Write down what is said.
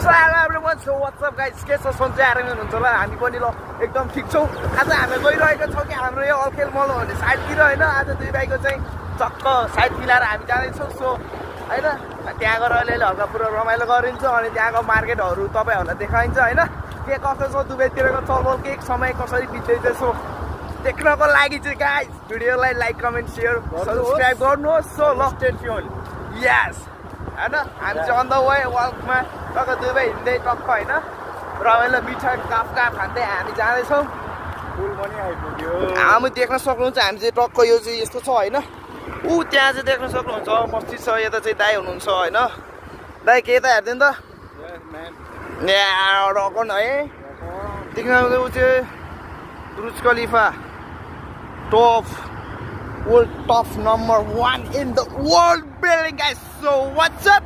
So what's up guys? के छ सन्चै आएर हुनुहुन्छ होला हामी पनि ल एकदम ठिक छौँ आज हामी गइरहेको छौँ कि हाम्रो यो अल्खेल मल भन्ने साइडतिर हैन आज दुई भाइको चाहिँ चक्क साइड मिलाएर हामी जाँदैछौँ सो हैन त्यहाँ गएर अलिअलि हल्का पुरा रमाइलो गरिन्छ अनि त्यहाँको मार्केटहरू तपाईँहरूलाई देखाइन्छ हैन के कसो छ दुबईतिरको चलबल के समय कसरी बित्दैछ सो देख्नको लागि चाहिँ गाइस भिडियोलाई लाइक कमेन्ट सेयर सब्स्क्राइब गर्नुहोस् सो ल स्टे ट्युन यस हैन हामी चाहिँ अन द वे वाकमा टक्क दुबई हिँड्दै टक्क हैन रमाइलो मिठाई काफ खाँदै हामी जाँदैछौँ फुल पनि आइपुग्यो हामी देख्न सक्नुहुन्छ हामी चाहिँ टक्क यो चाहिँ यस्तो छ हैन ऊ त्यहाँ चाहिँ देख्न सक्नुहुन्छ मस्जिद छ यता चाहिँ दाइ हुनुहुन्छ हैन दाइ के त हेर्दैन त यहाँ रकन है देख्न ऊ चाहिँ बुर्ज खलिफा top number 1 in the world building guys so what's up